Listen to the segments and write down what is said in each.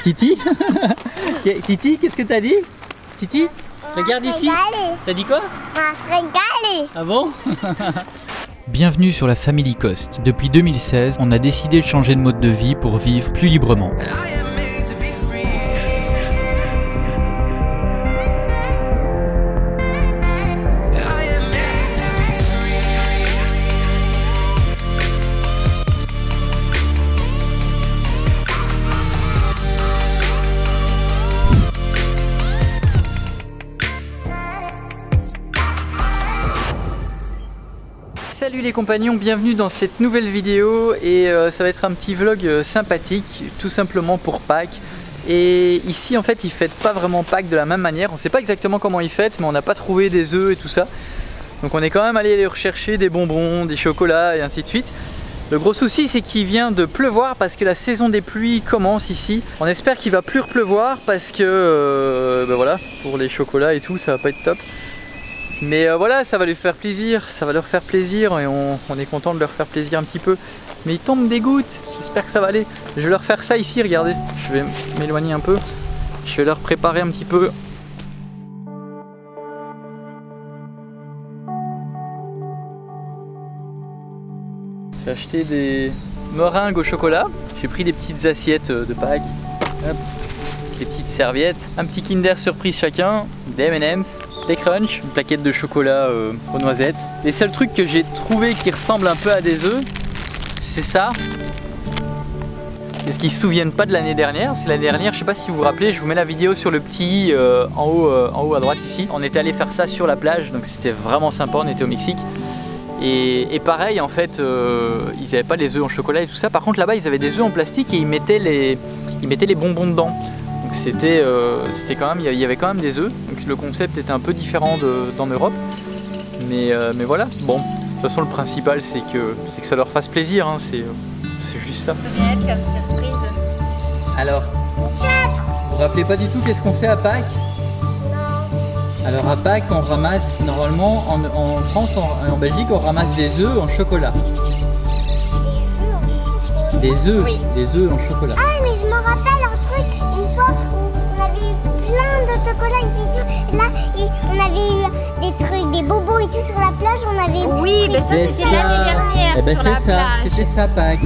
Titi Titi, qu'est-ce que t'as dit? Titi, regarde ici. T'as dit quoi? On va se régaler. Ah bon? Bienvenue sur la Family Cost. Depuis 2016, on a décidé de changer de mode de vie pour vivre plus librement. Salut les compagnons, bienvenue dans cette nouvelle vidéo et ça va être un petit vlog sympathique, tout simplement pour Pâques. Et ici en fait ils fêtent pas vraiment Pâques de la même manière, on sait pas exactement comment ils fêtent, mais on n'a pas trouvé des œufs et tout ça. Donc on est quand même allé rechercher des bonbons, des chocolats et ainsi de suite. Le gros souci c'est qu'il vient de pleuvoir parce que la saison des pluies commence ici. On espère qu'il va plus repleuvoir parce que voilà, pour les chocolats et tout ça va pas être top. Mais voilà, ça va lui faire plaisir, ça va leur faire plaisir et on est content de leur faire plaisir un petit peu. Mais il tombe des gouttes, j'espère que ça va aller. Je vais leur faire ça ici, regardez. Je vais m'éloigner un peu. Je vais leur préparer un petit peu. J'ai acheté des meringues au chocolat. J'ai pris des petites assiettes de Pâques. Hop. Des petites serviettes. Un petit Kinder Surprise chacun. Des M&M's. Des crunchs, une plaquette de chocolat aux noisettes. Les seuls trucs que j'ai trouvé qui ressemblent un peu à des œufs, c'est ça. C'est ce qu'ils se souviennent pas de l'année dernière. C'est l'année dernière, je sais pas si vous vous rappelez, je vous mets la vidéo sur le petit en haut à droite ici. On était allé faire ça sur la plage, donc c'était vraiment sympa, on était au Mexique. Et pareil en fait, ils n'avaient pas les œufs en chocolat et tout ça. Par contre là-bas ils avaient des œufs en plastique et ils mettaient les bonbons dedans. Donc c'était quand même, il y avait quand même des œufs. Donc le concept était un peu différent d'en Europe. Mais voilà, bon, de toute façon le principal c'est que ça leur fasse plaisir, hein, c'est juste ça. Comme surprise. Alors, vous vous rappelez pas du tout qu'est-ce qu'on fait à Pâques? Non. Alors à Pâques on ramasse, normalement en France, en Belgique on ramasse des œufs en chocolat. Des œufs, oui. Des œufs en chocolat. Ah mais je me rappelle un truc, une fois où on avait eu plein de chocolat et là on avait eu des trucs, des bobos et tout sur la plage, on avait... Oui, mais ça c'était l'année dernière sur la plage. C'était ça Pâques.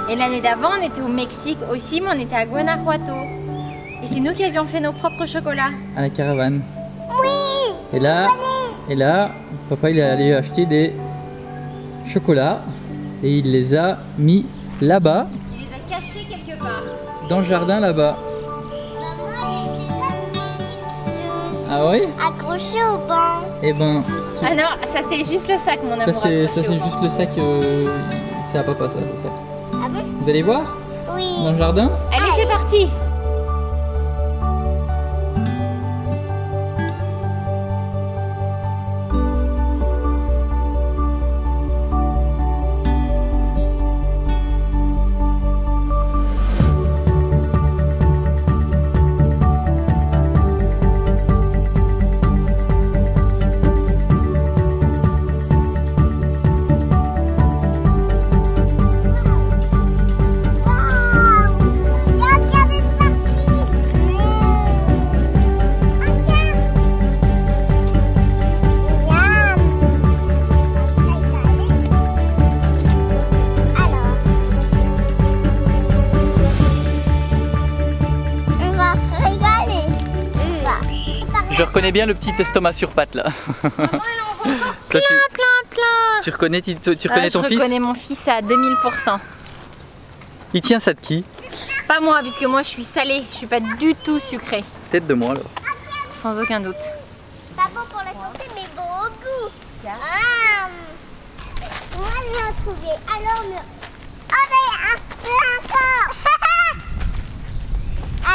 Et l'année d'avant on était au Mexique aussi, mais on était à Guanajuato. Et c'est nous qui avions fait nos propres chocolats. À la caravane. Oui. Et là, papa il est allé acheter des chocolats. Et il les a mis là-bas. Il les a cachés quelque part. Dans le jardin là-bas. Ah oui? Accroché au banc. Eh ben... Ah non, ça c'est juste le sac mon amour. Ça c'est juste le sac, c'est à papa ça, le sac. Ah bon? Vous allez voir? Oui. Dans le jardin? Allez, c'est parti. Je reconnais bien le petit estomac sur pattes là. Plein. Tu reconnais ton fils? Je reconnais mon fils à 2000%. Il tient ça de qui? Pas moi, puisque moi je suis salée, je suis pas du tout sucrée. Peut-être de moi alors. Sans aucun doute. Pas bon pour la santé, mais bon au goût. Ah, moi je l'ai trouvé. Alors, oh ben, encore.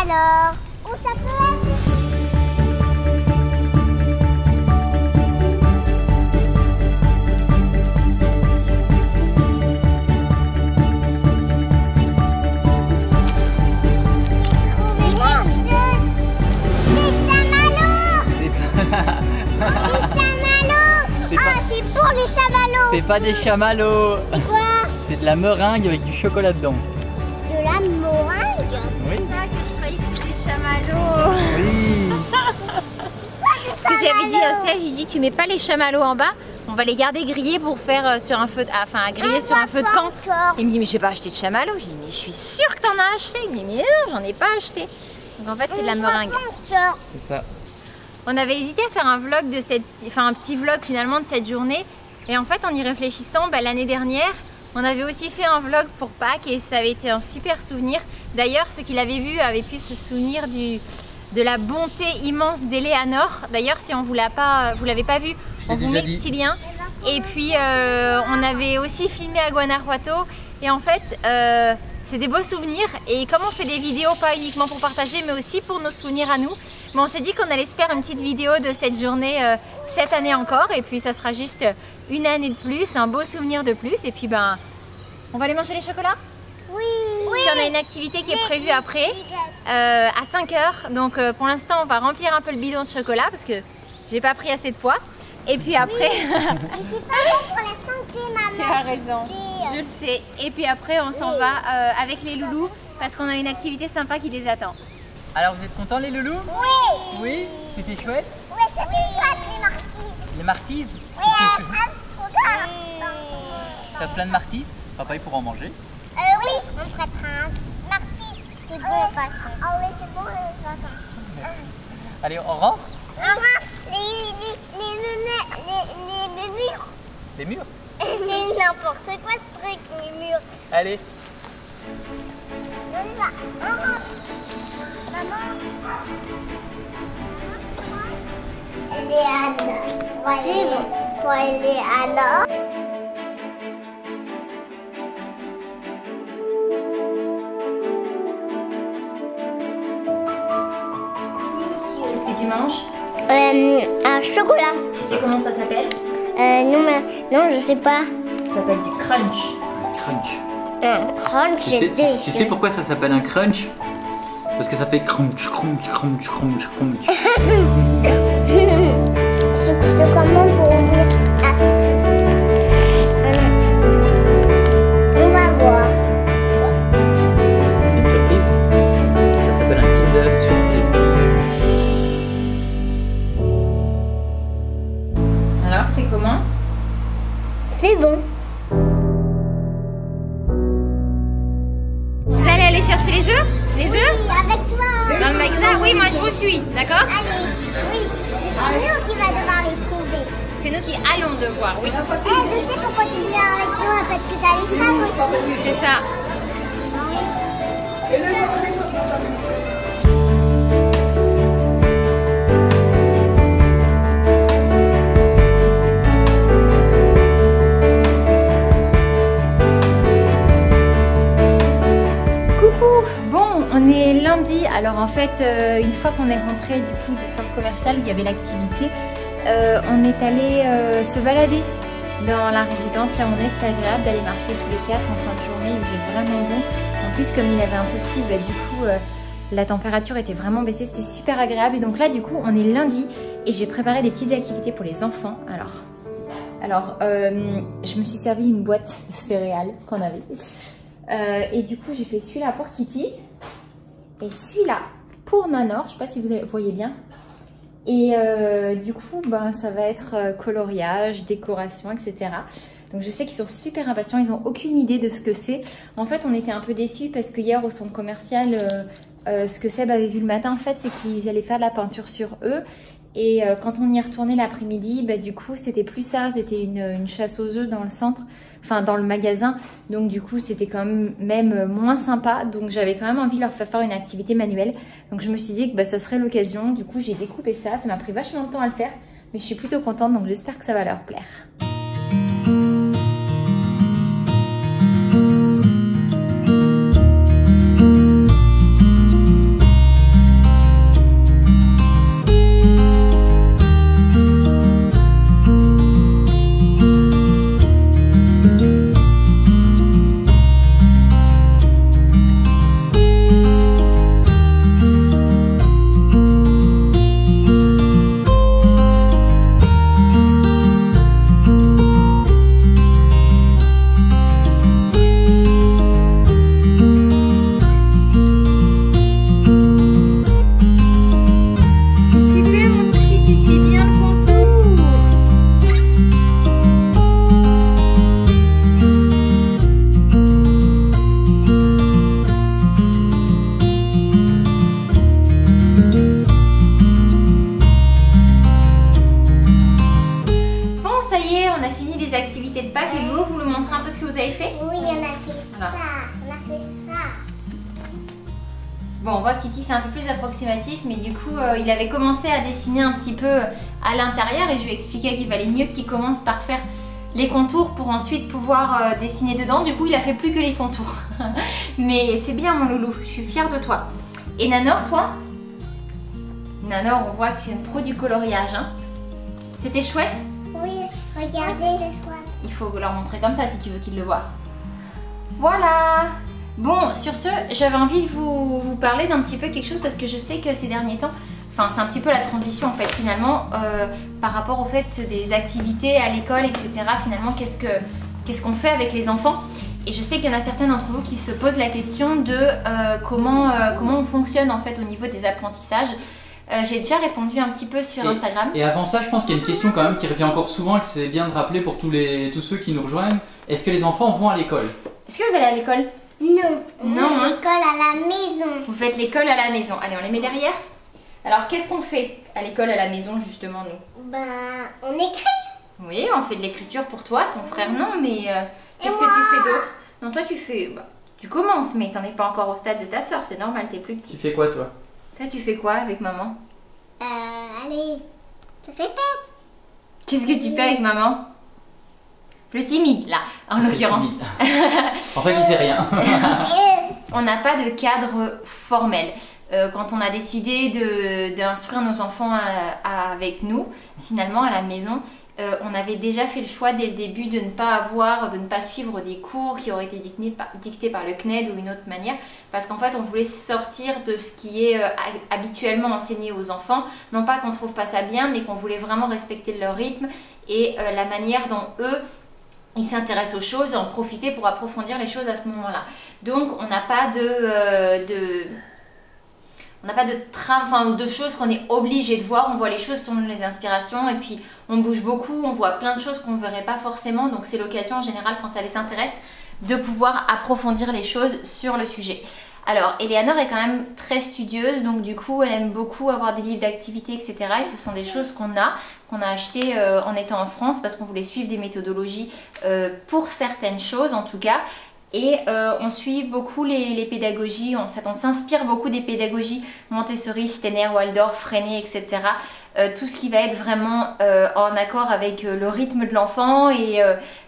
Alors, où ça peut être? C'est pas des chamallows. C'est quoi? C'est de la meringue avec du chocolat dedans. De la Oui. C'est ça que je croyais que c'était chamallows. Oui. Ce que j'avais dit à Serge, j'ai dit tu mets pas les chamallows en bas, on va les garder grillés pour faire sur un feu, enfin griller sur un feu de camp. Il me dit mais je vais pas acheter de chamallows. Je dis mais je suis sûre que t'en as acheté. Il me dit mais non, j'en ai pas acheté. Donc en fait c'est de la meringue. C'est ça. On avait hésité à faire un vlog de cette, enfin un petit vlog finalement de cette journée. Et en fait en y réfléchissant, l'année dernière, on avait aussi fait un vlog pour Pâques et ça avait été un super souvenir. D'ailleurs ceux qui l'avaient vu avaient pu se souvenir de la bonté immense d'Eleanor. D'ailleurs si vous l'avez pas vu, on vous met le petit lien. Et puis on avait aussi filmé à Guanajuato et en fait c'est des beaux souvenirs et comme on fait des vidéos pas uniquement pour partager mais aussi pour nos souvenirs à nous, mais on s'est dit qu'on allait se faire une petite vidéo de cette journée cette année encore et puis ça sera juste une année de plus, un beau souvenir de plus et puis on va aller manger les chocolats. Oui. Puis on a une activité qui est prévue après à 5 h donc pour l'instant on va remplir un peu le bidon de chocolat parce que j'ai pas pris assez de poids et puis après Mais c'est pas bon pour la santé, maman. tu as raison, je le sais. Et puis après, on s'en va avec les loulous parce qu'on a une activité sympa qui les attend. Alors vous êtes contents les loulous? Oui. Oui. C'était chouette? Oui, c'était chouette, les martises. Les martises? Oui, T'as plein de martises? Papa il pourra en manger. oui, on prêtera un martise. C'est bon, de toute façon. Ah oui, c'est bon, de toute façon. Allez, on rentre? Les murs. Les murs? C'est n'importe quoi ce truc, les murs. Allez. On y va. On rentre. Maman. Eleanor. C'est bon. Pour Eleanor. Qu'est-ce que tu manges? Un chocolat. Tu sais comment ça s'appelle? Non, je sais pas. Ça s'appelle du crunch. Crunch. Un crunch, Tu sais pourquoi ça s'appelle un crunch? Parce que ça fait crunch, crunch, crunch, crunch, crunch. C'est comment pour ouvrir? Ah, on va voir. C'est une surprise. Ça s'appelle un Kinder surprise. Alors c'est comment? C'est bon. Vous allez aller chercher les jeux? Les œufs? Oui, avec toi. Dans le magasin? Oui, moi je vous suis, d'accord? Allez, oui. Mais c'est nous qui va devoir les trouver. C'est nous qui allons devoir, oui. Je sais pourquoi tu viens avec nous, parce que t'as les sacs aussi. C'est ça. Coucou. Bon, on est lundi. Alors en fait, une fois qu'on est rentré du coup du centre commercial où il y avait l'activité, on est allé se balader dans la résidence. Là on est, c'était agréable d'aller marcher tous les quatre en fin de journée, il faisait vraiment bon. En plus comme il avait un peu plu, du coup la température était vraiment baissée, c'était super agréable. Et donc là du coup on est lundi et j'ai préparé des petites activités pour les enfants. Alors je me suis servi une boîte de céréales qu'on avait. Et du coup j'ai fait celui-là pour Titi et celui-là pour Nanor, je sais pas si vous voyez bien. Et du coup ça va être coloriage, décoration, etc. Donc je sais qu'ils sont super impatients, ils n'ont aucune idée de ce que c'est. En fait on était un peu déçus parce que hier au centre commercial, ce que Seb avait vu le matin en fait c'est qu'ils allaient faire de la peinture sur eux. Et quand on y est retourné l'après-midi, du coup c'était plus ça, c'était une chasse aux œufs dans le centre, enfin dans le magasin. Donc du coup c'était quand même moins sympa, donc j'avais quand même envie de leur faire une activité manuelle. Donc je me suis dit que ça serait l'occasion, du coup j'ai découpé ça, ça m'a pris vachement de temps à le faire. Mais je suis plutôt contente, donc j'espère que ça va leur plaire. Oui, on a fait Voilà. ça. On a fait ça. Bon, on voit que Titi c'est un peu plus approximatif, mais du coup il avait commencé à dessiner un petit peu à l'intérieur et je lui ai expliqué qu'il valait mieux qu'il commence par faire les contours pour ensuite pouvoir dessiner dedans. Du coup il a fait plus que les contours. Mais c'est bien mon loulou, je suis fière de toi. Et Nanor, toi? Nanor, on voit que c'est une pro du coloriage. Hein. C'était chouette? Oui, regardez. Il faut leur montrer comme ça si tu veux qu'ils le voient. Voilà. Bon, sur ce, j'avais envie de vous parler d'un petit peu quelque chose parce que je sais que ces derniers temps, enfin c'est un petit peu la transition en fait finalement par rapport au fait des activités à l'école, etc. Finalement, qu'est-ce qu'on fait avec les enfants? Et je sais qu'il y en a certains d'entre vous qui se posent la question de comment on fonctionne en fait au niveau des apprentissages. J'ai déjà répondu un petit peu sur Instagram. Et avant ça, je pense qu'il y a une question quand même qui revient encore souvent et que c'est bien de rappeler pour tous ceux qui nous rejoignent. Est-ce que les enfants vont à l'école? Est-ce que vous allez à l'école? Non, Non, on hein. l'école à la maison. Vous faites l'école à la maison. Allez, on les met derrière. Alors, qu'est-ce qu'on fait à l'école à la maison justement nous? Ben, on écrit. Oui, on fait de l'écriture pour toi, ton frère non, mais qu'est-ce que moi tu fais d'autre? Non, toi tu fais... Bah, tu commences, mais t'en es pas encore au stade de ta soeur, c'est normal, t'es plus petit. Tu fais quoi toi? Toi tu fais quoi avec maman? Allez, répète. Qu'est-ce que tu fais avec maman? Le timide, là, en l'occurrence. En fait, il fait rien. On n'a pas de cadre formel. Quand on a décidé d'instruire nos enfants avec nous, finalement à la maison, on avait déjà fait le choix dès le début de ne pas suivre des cours qui auraient été dictés par le CNED ou une autre manière, parce qu'en fait on voulait sortir de ce qui est habituellement enseigné aux enfants, non pas qu'on trouve pas ça bien, mais qu'on voulait vraiment respecter leur rythme et la manière dont eux ils s'intéressent aux choses et en profiter pour approfondir les choses à ce moment-là. Donc on n'a pas de choses qu'on est obligé de voir, on voit les choses selon les inspirations et puis on bouge beaucoup, on voit plein de choses qu'on ne verrait pas forcément, donc c'est l'occasion en général quand ça les intéresse de pouvoir approfondir les choses sur le sujet. Alors, Eleanor est quand même très studieuse, donc du coup elle aime beaucoup avoir des livres d'activités, etc. Et ce sont des choses qu'on a achetées en étant en France parce qu'on voulait suivre des méthodologies pour certaines choses en tout cas. Et on suit beaucoup les pédagogies, en fait on s'inspire beaucoup des pédagogies Montessori, Steiner, Waldorf, Freinet, etc. Tout ce qui va être vraiment en accord avec le rythme de l'enfant et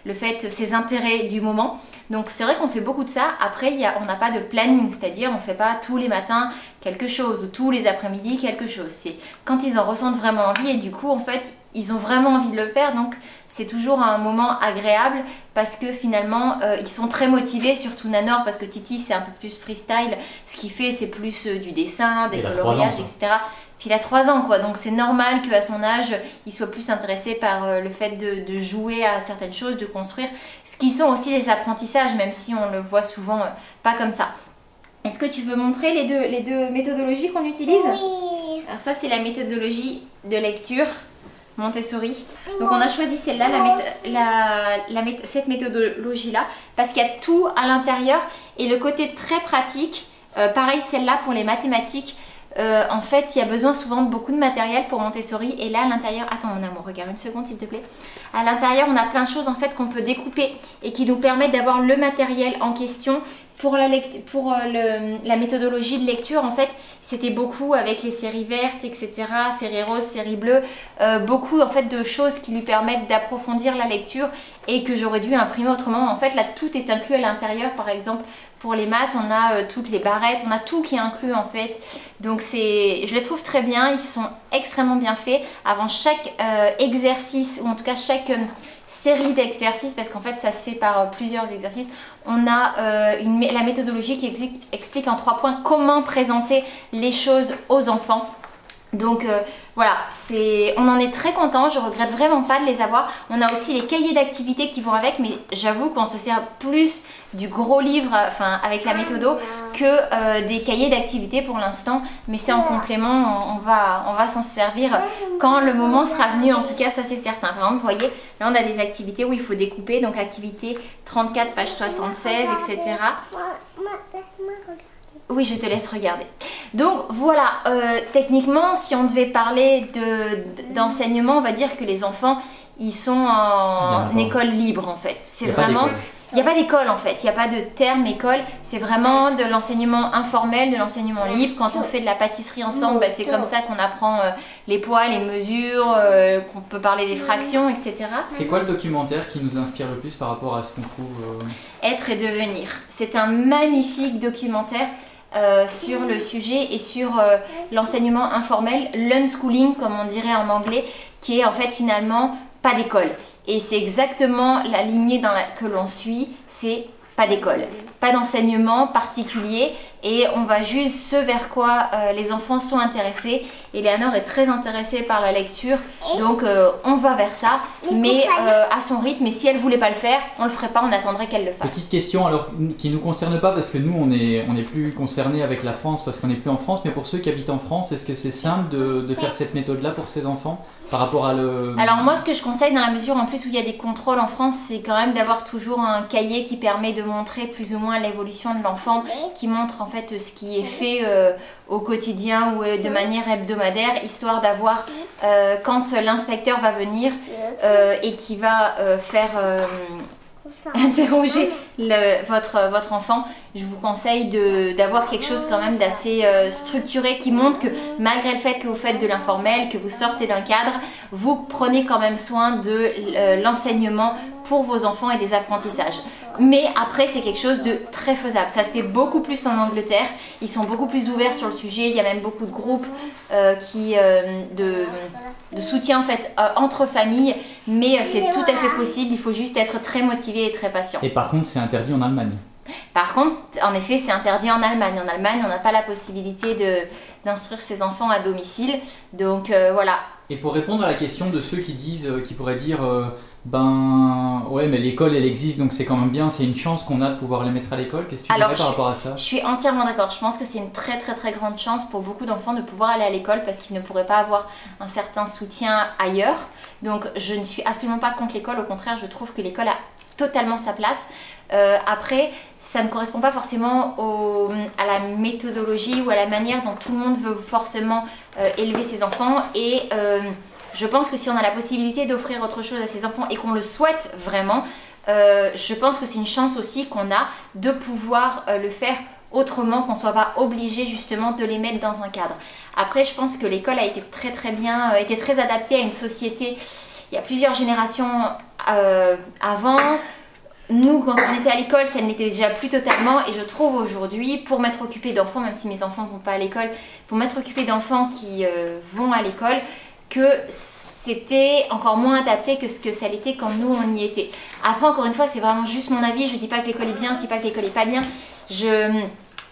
le fait, ses intérêts du moment. Donc c'est vrai qu'on fait beaucoup de ça. Après on n'a pas de planning, c'est-à-dire on ne fait pas tous les matins quelque chose ou tous les après-midi quelque chose. C'est quand ils en ressentent vraiment envie et du coup en fait ils ont vraiment envie de le faire, donc c'est toujours un moment agréable parce que finalement ils sont très motivés, surtout Nanor parce que Titi c'est un peu plus freestyle, ce qu'il fait c'est plus du dessin, des coloriages, etc. Puis il a 3 ans quoi, donc c'est normal qu'à son âge il soit plus intéressé par le fait de jouer à certaines choses, de construire, ce qui sont aussi des apprentissages même si on le voit souvent pas comme ça. Est-ce que tu veux montrer les deux méthodologies qu'on utilise? Oui. Alors ça c'est la méthodologie de lecture Montessori. Donc on a choisi celle-là, cette méthodologie-là, parce qu'il y a tout à l'intérieur et le côté très pratique, pareil celle-là pour les mathématiques, en fait il y a besoin souvent de beaucoup de matériel pour Montessori et là à l'intérieur, attends mon amour, regarde une seconde s'il te plaît, à l'intérieur on a plein de choses en fait qu'on peut découper et qui nous permettent d'avoir le matériel en question. Pour la méthodologie de lecture, en fait, c'était beaucoup avec les séries vertes, etc., séries roses, séries bleues, beaucoup en fait de choses qui lui permettent d'approfondir la lecture et que j'aurais dû imprimer autrement. En fait, là, tout est inclus à l'intérieur. Par exemple, pour les maths, on a toutes les barrettes, on a tout qui est inclus en fait. Donc, je les trouve très bien. Ils sont extrêmement bien faits. Avant chaque exercice, ou en tout cas chaque série d'exercices, parce qu'en fait ça se fait par plusieurs exercices, on a la méthodologie qui explique en 3 points comment présenter les choses aux enfants. Donc voilà, on en est très content, je regrette vraiment pas de les avoir. On a aussi les cahiers d'activités qui vont avec, mais j'avoue qu'on se sert plus du gros livre, enfin avec la méthodo, que des cahiers d'activités pour l'instant. Mais c'est en complément, on va s'en servir quand le moment sera venu, en tout cas ça c'est certain. Par exemple, vous voyez, là on a des activités où il faut découper, donc activité 34, page 76, etc. Oui, je te laisse regarder. Donc voilà, techniquement, si on devait parler d'enseignement, on va dire que les enfants, ils sont en école libre en fait. C'est vraiment, Il n'y a pas d'école en fait, il n'y a pas de terme école, c'est vraiment de l'enseignement informel, de l'enseignement libre. Quand on fait de la pâtisserie ensemble, bah, c'est comme ça qu'on apprend les poids, les mesures, qu'on peut parler des fractions, etc. C'est quoi le documentaire qui nous inspire le plus par rapport à ce qu'on trouve Être et devenir. C'est un magnifique documentaire sur le sujet et sur l'enseignement informel, l'unschooling comme on dirait en anglais, qui est en fait finalement pas d'école. Et c'est exactement la lignée que l'on suit, c'est pas d'école, pas d'enseignement particulier et on va juste ce vers quoi les enfants sont intéressés. Eleanor est très intéressée par la lecture, donc on va vers ça, mais à son rythme. Et si elle voulait pas le faire, on le ferait pas, on attendrait qu'elle le fasse. Petite question alors qui nous concerne pas parce que nous on est plus concernés avec la France parce qu'on n'est plus en France, mais pour ceux qui habitent en France, est-ce que c'est simple de faire cette méthode-là pour ces enfants par rapport à le... Alors moi ce que je conseille dans la mesure en plus où il y a des contrôles en France, c'est quand même d'avoir toujours un cahier qui permet de montrer plus ou moins l'évolution de l'enfant, qui montre en fait ce qui est fait au quotidien ou de manière hebdomadaire, histoire d'avoir quand l'inspecteur va venir et qui va faire interroger votre enfant, je vous conseille d'avoir quelque chose quand même d'assez structuré qui montre que malgré le fait que vous faites de l'informel, que vous sortez d'un cadre, vous prenez quand même soin de l'enseignement pour vos enfants et des apprentissages. Mais après c'est quelque chose de très faisable, ça se fait beaucoup plus en Angleterre, ils sont beaucoup plus ouverts sur le sujet, il y a même beaucoup de groupes de soutien en fait entre familles, mais c'est tout à fait possible, il faut juste être très motivé et très patient. Et par contre c'est interdit en Allemagne. Par contre, en effet, c'est interdit en Allemagne. En Allemagne, on n'a pas la possibilité d'instruire ses enfants à domicile. Donc voilà. Et pour répondre à la question de ceux qui disent, qui pourraient dire, ben ouais, mais l'école elle existe, donc c'est quand même bien, c'est une chance qu'on a de pouvoir les mettre à l'école. Qu'est-ce que tu dirais par rapport à ça? Je suis entièrement d'accord. Je pense que c'est une très très très grande chance pour beaucoup d'enfants de pouvoir aller à l'école parce qu'ils ne pourraient pas avoir un certain soutien ailleurs. Donc je ne suis absolument pas contre l'école. Au contraire, je trouve que l'école a totalement sa place. Après, ça ne correspond pas forcément à la méthodologie ou à la manière dont tout le monde veut forcément élever ses enfants et je pense que si on a la possibilité d'offrir autre chose à ses enfants et qu'on le souhaite vraiment, je pense que c'est une chance aussi qu'on a de pouvoir le faire autrement, qu'on ne soit pas obligé justement de les mettre dans un cadre. Après, je pense que l'école a été très très bien, a été très adaptée à une société. Il y a plusieurs générations avant. Nous, quand on était à l'école, ça ne l'était déjà plus totalement et je trouve aujourd'hui, pour m'être occupée d'enfants, même si mes enfants ne vont pas à l'école, pour m'être occupée d'enfants qui vont à l'école, que c'était encore moins adapté que ce que ça l'était quand nous on y était. Après, encore une fois, c'est vraiment juste mon avis, je ne dis pas que l'école est bien, je ne dis pas que l'école est pas bien,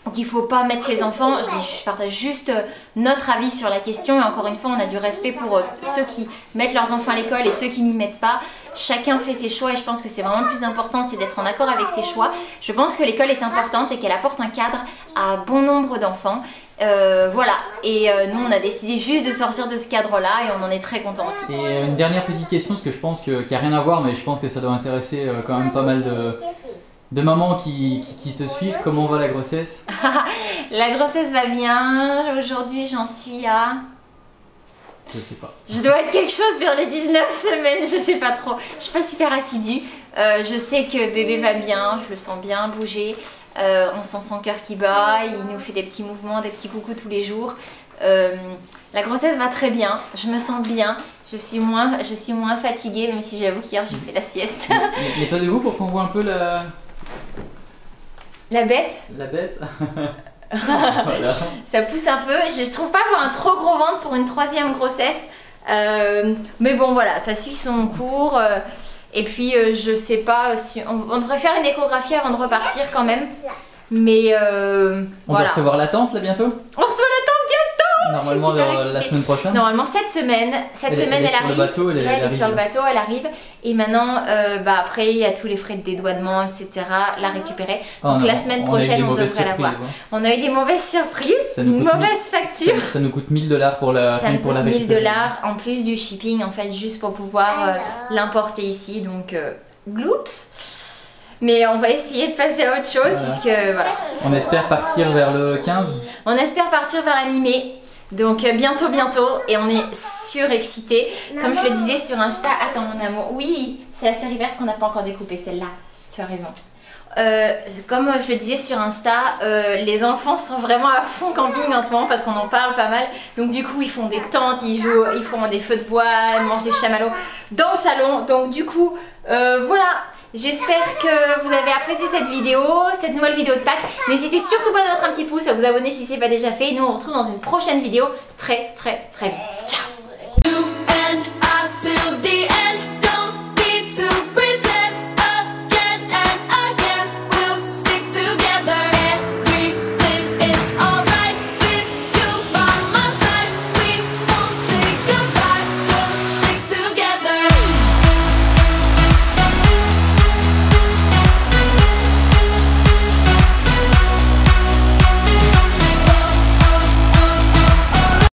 donc il ne faut pas mettre ses enfants, je partage juste notre avis sur la question et encore une fois on a du respect pour ceux qui mettent leurs enfants à l'école et ceux qui n'y mettent pas. Chacun fait ses choix et je pense que c'est vraiment le plus important, c'est d'être en accord avec ses choix. Je pense que l'école est importante et qu'elle apporte un cadre à bon nombre d'enfants. Voilà, et nous on a décidé juste de sortir de ce cadre là et on en est très contents aussi. Et une dernière petite question, parce que je pense qu'il n'y a rien à voir mais je pense que ça doit intéresser quand même pas mal de mamans qui te suivent. Comment va la grossesse? La grossesse va bien, aujourd'hui j'en suis à... Je sais pas. Je dois être quelque chose vers les 19 semaines, je sais pas trop. Je suis pas super assidue, je sais que bébé va bien, je le sens bien bouger. On sent son cœur qui bat, il nous fait des petits mouvements, des petits coucous tous les jours. La grossesse va très bien, je me sens bien, je suis moins fatiguée, même si j'avoue qu'hier j'ai fait la sieste. Mets-toi debout pour qu'on voit un peu la... La bête. La bête. Voilà. Ça pousse un peu, je trouve pas avoir un trop gros ventre pour une 3e grossesse. Mais bon voilà, ça suit son cours. Et puis je sais pas si on devrait faire une échographie avant de repartir quand même. Mais on va recevoir la tante là bientôt. On reçoit la tante bientôt. Normalement la semaine prochaine. Normalement cette semaine elle arrive. Le bateau, elle est sur le bateau, elle arrive. Et maintenant après il y a tous les frais de dédouanement etc. La récupérer. Donc la semaine prochaine on devrait la voir. On a eu des mauvaises surprises, une mauvaise facture. Ça nous coûte 1000 $ pour la récupérer. 1000 $ en plus du shipping en fait juste pour pouvoir l'importer ici. Donc gloops. Mais on va essayer de passer à autre chose puisque voilà. On espère partir vers le 15. On espère partir vers la mi-mai. Donc bientôt et on est surexcités. Comme je le disais sur Insta, attends mon amour, oui, c'est la série verte qu'on n'a pas encore découpée celle-là. Tu as raison. comme je le disais sur Insta, les enfants sont vraiment à fond camping en ce moment parce qu'on en parle pas mal. Donc du coup ils font des tentes, ils font des feux de bois, ils mangent des chamallows dans le salon. Donc du coup voilà, j'espère que vous avez apprécié cette vidéo, cette nouvelle vidéo de Pâques. N'hésitez surtout pas à mettre un petit pouce, à vous abonner si ce n'est pas déjà fait. Nous on se retrouve dans une prochaine vidéo très vite.